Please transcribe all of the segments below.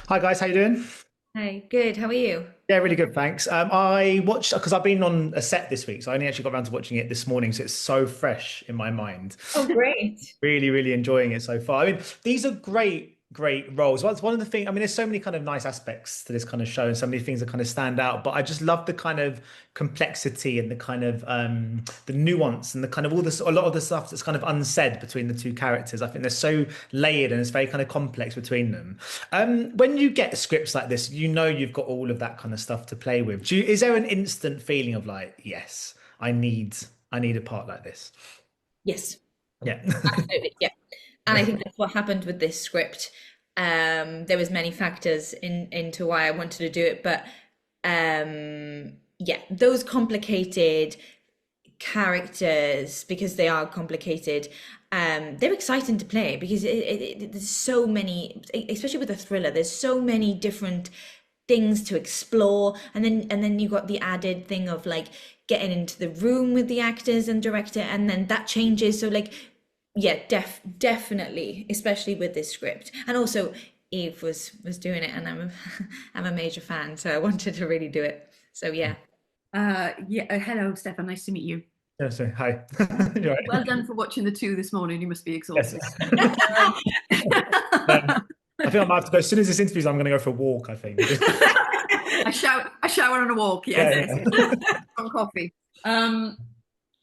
Hi guys, how you doing? Hi, good. How are you? Yeah, really good, thanks. I watched because I've been on a set this week, so I only actually got around to watching it this morning, so it's so fresh in my mind. Oh, great. Really, really enjoying it so far. I mean, these are great, great roles. Well, it's one of the things. I mean, there's so many kind of nice aspects to this kind of show, and so many things that kind of stand out. But I just love the kind of complexity and the kind of the nuance and the kind of a lot of the stuff that's kind of unsaid between the two characters. I think they're so layered and it's very kind of complex between them. When you get scripts like this, you know you've got all of that kind of stuff to play with. Is there an instant feeling of like, yes, I need a part like this? Yes, Yeah. absolutely. Yeah. And I think that's what happened with this script. There was many factors into why I wanted to do it, but yeah, those complicated characters, because they are complicated, they're exciting to play because there's so many, especially with a thriller, there's so many different things to explore, and then you got the added thing of like getting into the room with the actors and director, and then that changes. So like, yeah, definitely, especially with this script, and also Eve was doing it, and I'm a major fan, so I wanted to really do it. So yeah. Hello, Stefan. Nice to meet you. Yeah, so hi. You're Well right. done for watching the two this morning. You must be Yes. exhausted. Um, I think I might have to go as soon as this interview's. I'm going to go for a walk. I think. a shower and a walk. Yes, Yeah, yeah. some coffee. Um,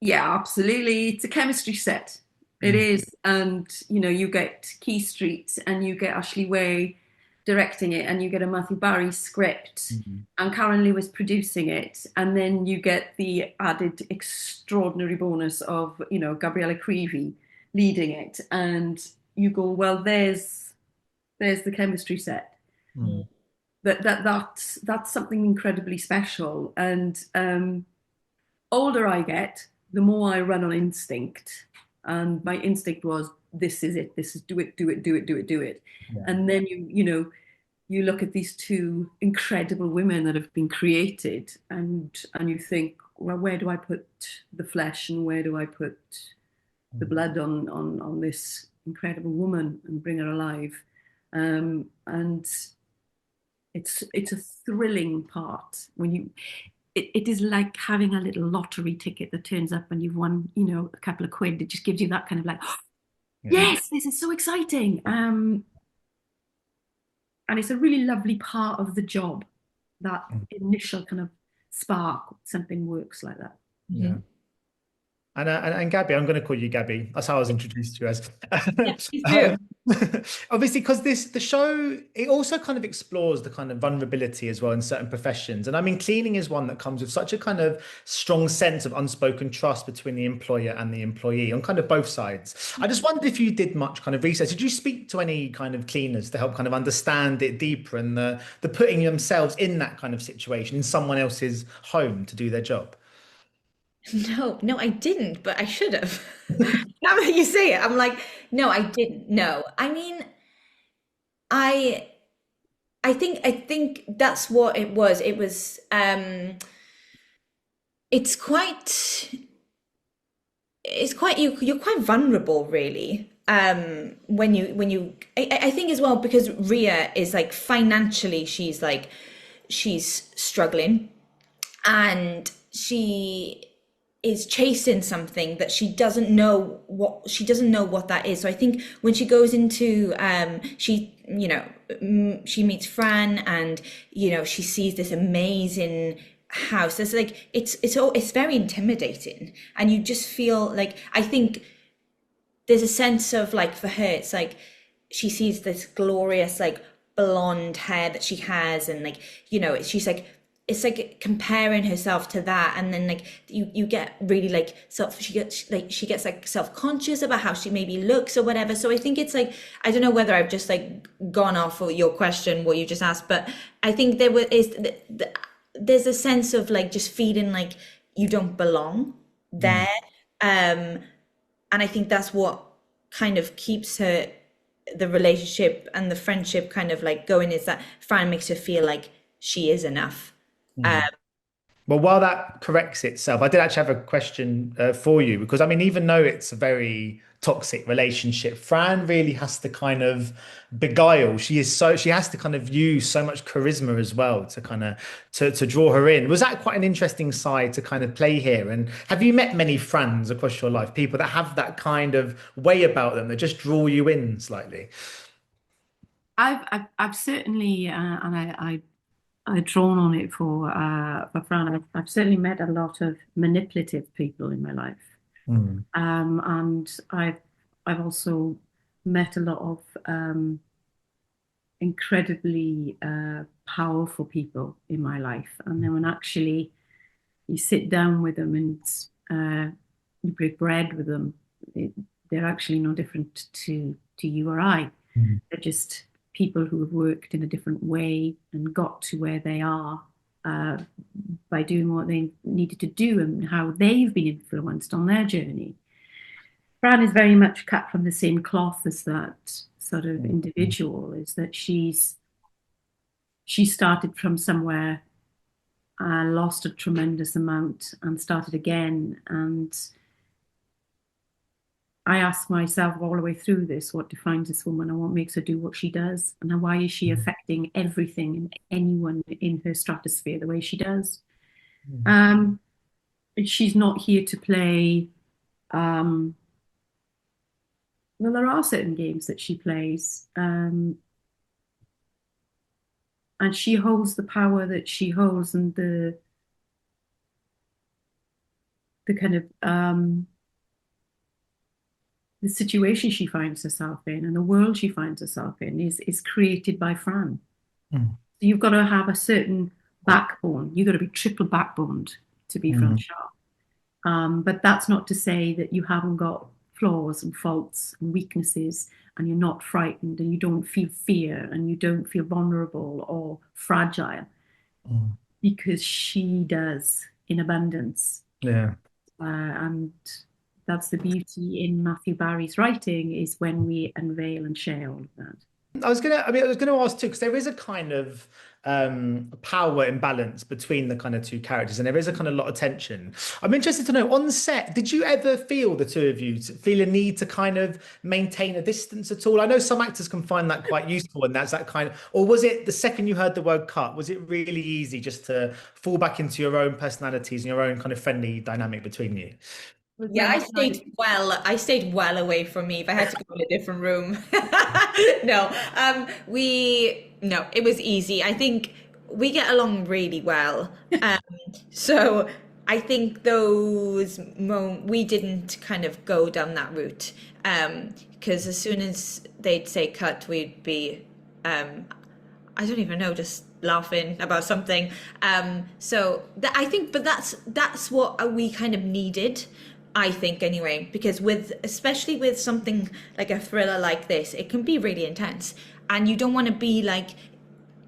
yeah, absolutely. It's a chemistry set. It Mm, is, and you get Key Street, and you get Ashley Way directing it, and you get a Matthew Barry script, mm, and Karen Lewis producing it, and then you get the added extraordinary bonus of Gabriella Creevy leading it, and you go, well, there's the chemistry set. mm, That's something incredibly special, and older I get, the more I run on instinct. And my instinct was, this is it. This is do it, do it, do it, do it, do it. yeah. And then you look at these two incredible women that have been created, and you think, well, where do I put the flesh and where do I put the Mm, blood on this incredible woman and bring her alive? And it's a thrilling part when it is like having a little lottery ticket that turns up and you've won, a couple of quid. It just gives you that kind of like, yeah. yes, this is so exciting. And it's a really lovely part of the job, that Mm, initial kind of spark, something works like that. yeah. Mhm. And Gabby, I'm going to call you Gabby. That's how I was introduced to you as. Yeah, please do. Um, obviously, because the show it also kind of explores the kind of vulnerability as well in certain professions, and I mean, cleaning is one that comes with such a kind of strong sense of unspoken trust between the employer and the employee on kind of both sides. I just wondered if you did much kind of research. Did you speak to any kind of cleaners to help kind of understand it deeper and the putting themselves in that kind of situation in someone else's home to do their job? No, no, I didn't, but I should have. Now that you say it, I'm like, no, I didn't. No, I mean, I, I think that's what it was. It was, it's quite, it's quite you're quite vulnerable, really. I think as well because Rhea is like financially, she's struggling, and she is chasing something that she doesn't know what that is. So I think when she goes into she meets Fran, and she sees this amazing house. It's like it's very intimidating, and you just feel like, I think there's a sense of like, for her it's like she sees this glorious like blonde hair that she has, and like she's like, it's like comparing herself to that, and then like you get really like she gets like self-conscious about how she maybe looks or whatever. So I think it's like, I don't know whether I've just like gone off of your question, what you just asked, but I think there's a sense of like just feeling like you don't belong Mm, there. And I think that's what kind of keeps her, the relationship and the friendship kind of like going, is that Fran makes her feel like she is enough. mm, Well, while that corrects itself, I did actually have a question for you because I mean, even though it's a very toxic relationship, Fran really has to kind of beguile. She has to kind of use so much charisma as well to kind of to draw her in. Was that quite an interesting side to kind of play here? And have you met many Frans across your life, people that have that kind of way about them that just draw you in slightly? I've certainly, and I've drawn on it for Fran. I've certainly met a lot of manipulative people in my life, Mm, and I've also met a lot of incredibly powerful people in my life. And then when actually you sit down with them and you break bread with them, it, they're actually no different to you or I. mm, They're just people who have worked in a different way and got to where they are uh, by doing what they needed to do and how they've been influenced on their journey. Fran is very much cut from the same cloth as that sort of mm, individual, is that she started from somewhere, lost a tremendous amount and started again. And I ask myself all the way through this, what defines this woman and what makes her do what she does? And why is she mm, affecting everything and anyone in her stratosphere the way she does? mm, Um, she's not here to play. Um, well, there are certain games that she plays, and she holds the power that she holds and the kind of the situation she finds herself in and the world she finds herself in is created by Fran. mm, So you've got to have a certain backbone. You've got to be triple backboned to be Fran mm, Sharp. But that's not to say that you haven't got flaws and faults and weaknesses and you're not frightened and you don't feel fear and you don't feel vulnerable or fragile mm. because she does in abundance. Yeah. And that's the beauty in Matthew Barry's writing is when we unveil and share all of that. I was gonna ask too, because there is a kind of power imbalance between the kind of two characters, and there is a kind of lot of tension. I'm interested to know, on set, did you ever feel the two of you feel a need to kind of maintain a distance at all? I know some actors can find that quite useful, and that's that kind of, or was it the second you heard the word cut, was it really easy just to fall back into your own personalities and your own kind of friendly dynamic between you? Was Yeah, never like, I stayed well away from Eve. I had to go in a different room. No, no, it was easy. I think we get along really well. Um, so I think we didn't kind of go down that route. Because as soon as they'd say cut, we'd be, um, I don't even know, just laughing about something. I think, but that's what we kind of needed. I think anyway, because especially with something like a thriller like this, it can be really intense, and you don't want to be like,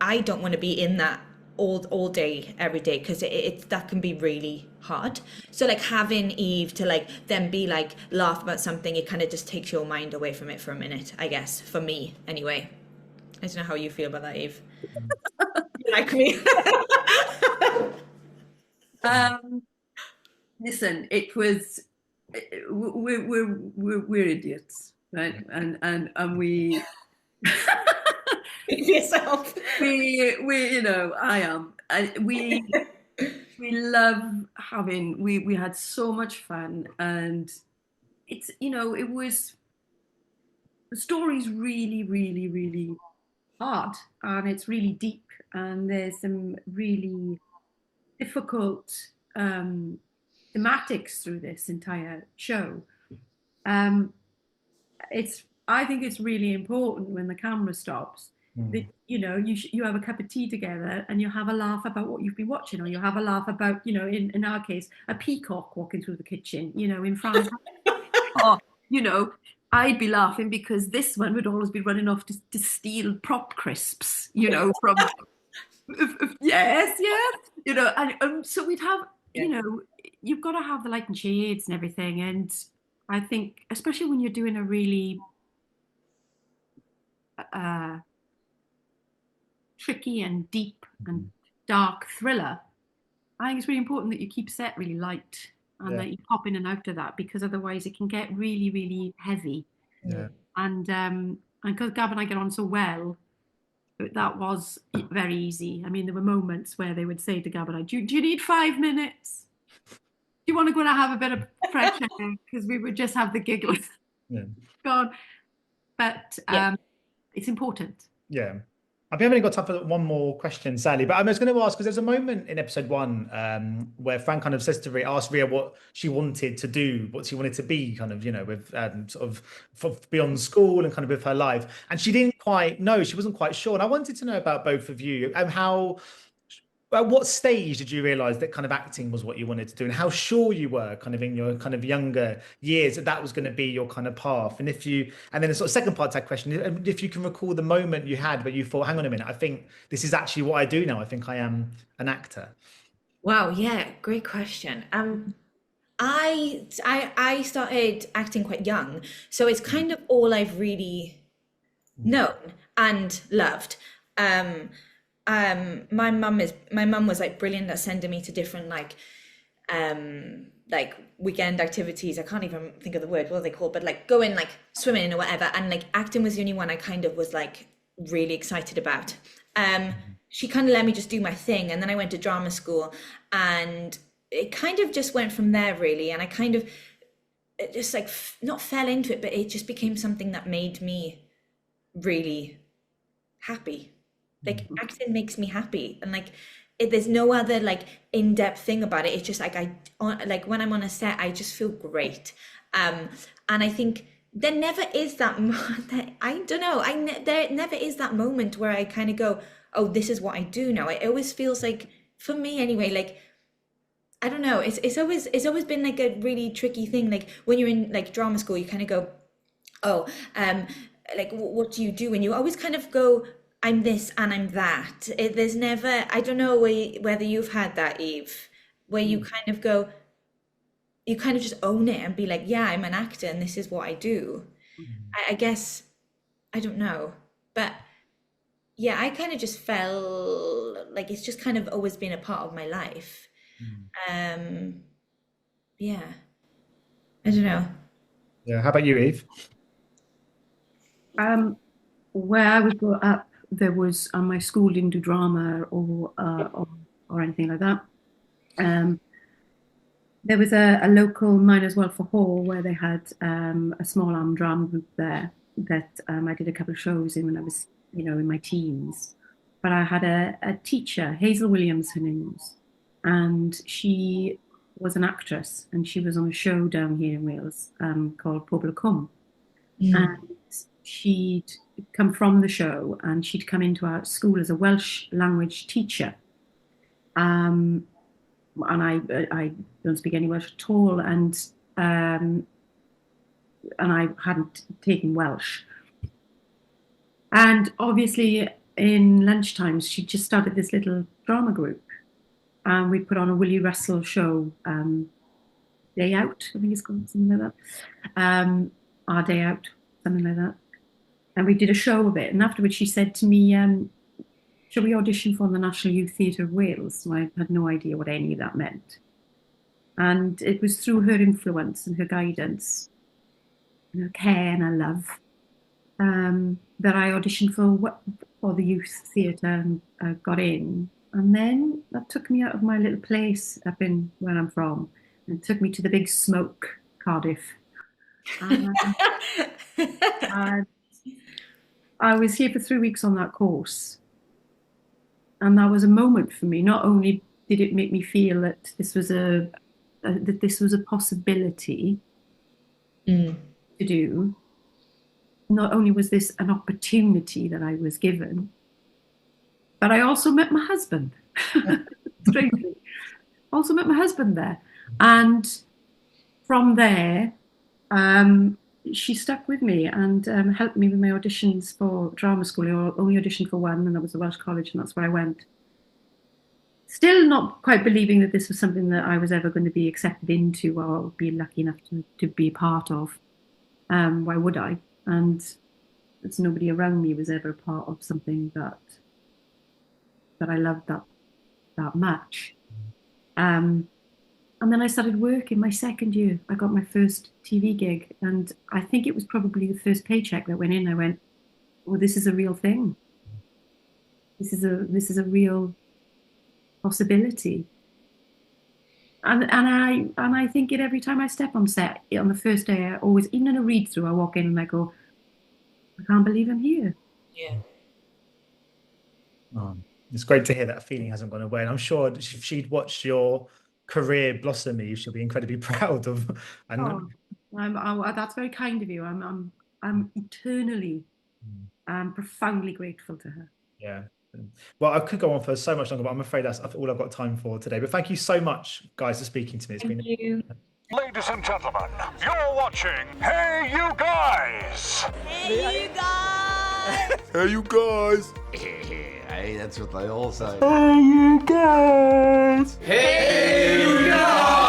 I don't want to be in that all day every day because that can be really hard. So like having Eve to like then be like laugh about something, it kind of just takes your mind away from it for a minute, I guess, for me anyway. I don't know how you feel about that, Eve. You like me? um, listen, it was, we're idiots, right? And Yourself. you know, I am. We love having, we had so much fun and it's, you know, it was, the story's really, really, really hard and it's really deep and there's some really difficult um, thematics through this entire show. Um, it's I think it's really important when the camera stops that Mm, you know you have a cup of tea together and you have a laugh about what you've been watching or you have a laugh about you know in our case a peacock walking through the kitchen you know in France or you know I'd be laughing because this one would always be running off to steal prop crisps you know from yes, yes. You know, and so we'd have, Yeah. you know, you've got to have the light and shades and everything. And I think, especially when you're doing a really uh, tricky and deep and dark thriller, I think it's really important that you keep set really light and Yeah, that you pop in and out of that, because otherwise it can get really, really heavy. yeah, And because Gab and I get on so well, that was very easy. I mean, there were moments where they would say to Gab and I, do you need 5 minutes? Do you want to go and have a bit of fresh air? Because we would just have the giggles. yeah. God, but Yeah. it's important. Yeah. I haven't got time for one more question, sadly, but I was going to ask because there's a moment in episode one where Fran kind of says to Rhea, asked Rhea what she wanted to do, what she wanted to be, kind of, with sort of beyond school and kind of with her life, and she didn't quite know, she wasn't quite sure. And I wanted to know about both of you and how. At what stage did you realize that kind of acting was what you wanted to do, and how sure you were kind of in your kind of younger years that that was going to be your kind of path? And if you, and then the sort of second part to that question, if you can recall the moment you had where you thought, hang on a minute, I think this is actually what I do now. I think I am an actor. Wow, yeah, great question. I started acting quite young, so it's kind of all I've really known and loved. Um, my mum was like brilliant at sending me to different like weekend activities. I can't even think of the word, what are they called? But like going like swimming or whatever. And like acting was the only one I kind of was like really excited about. She kind of let me just do my thing, and then I went to drama school, and it kind of just went from there really. And I kind of it just like not fell into it, but it just became something that made me really happy. Like acting makes me happy, and like there's no other like in-depth thing about it. It's just like like when I'm on a set, I just feel great. Um, and I think there never is that, that I don't know. There never is that moment where I kind of go, oh, this is what I do now. It always feels like, for me anyway, like I don't know. It's always been like a really tricky thing. Like when you're in like drama school, you kind of go, oh, like what do you do? And you always kind of go, I'm this and I'm that. There's never, I don't know whether you've had that, Eve, where you kind of go, you kind of just own it and be like, yeah, I'm an actor and this is what I do. I guess, I don't know. But yeah, I kind of just felt like it's just kind of always been a part of my life. Um, yeah, I don't know. Yeah. How about you, Eve? Where I was brought up, there was my school didn't do drama or anything like that. There was a local miners' welfare hall where they had a small arm drama group there that I did a couple of shows in when I was, in my teens. But I had a teacher, Hazel Williams, her name was, and she was an actress, and she was on a show down here in Wales called Pobl y Cwm. And she'd come from the show, and she'd come into our school as a Welsh language teacher. And I don't speak any Welsh at all, and I hadn't taken Welsh. And obviously, in lunchtimes, she just started this little drama group, and we put on a Willie Russell show, Day Out, I think it's called, something like that. Our Day Out, something like that. And we did a show of it. And afterwards, she said to me, shall we audition for the National Youth Theatre of Wales? So I had no idea what any of that meant. And it was through her influence and her guidance, and her care and her love, that I auditioned for the youth theatre and got in. And then that took me out of my little place up in where I'm from, and took me to the big smoke, Cardiff. And I was here for 3 weeks on that course. And that was a moment for me. Not only did it make me feel that this was a possibility to do, not only was this an opportunity that I was given, but I also met my husband. Strangely, also met my husband there, and from there, she stuck with me and helped me with my auditions for drama school. I only auditioned for one, and that was the Welsh College, and that's where I went. Still not quite believing that this was something that I was ever going to be accepted into or be lucky enough to be a part of. Why would I? And it's nobody around me was ever part of something that I loved that much. And then I started work in my second year. I got my first TV gig, and I think it was probably the first paycheck that went in. I went, "Oh, this is a real thing. This is a real possibility." And I think it every time I step on set on the first day. I always, even in a read through, I walk in and I go, "I can't believe I'm here." Yeah. Oh, it's great to hear that feeling hasn't gone away. And I'm sure if she'd watched your career blossom, she'll be incredibly proud of. Oh, And that's very kind of you. I'm eternally, profoundly grateful to her. yeah. Well, I could go on for so much longer, but I'm afraid that's all I've got time for today. But thank you so much, guys, for speaking to me. It's Thank been you. Ladies and gentlemen, you're watching Hey You Guys! Hey, you guys! Hey, you guys! Hey, that's what they all say. Hey, you guys! Hey, you guys!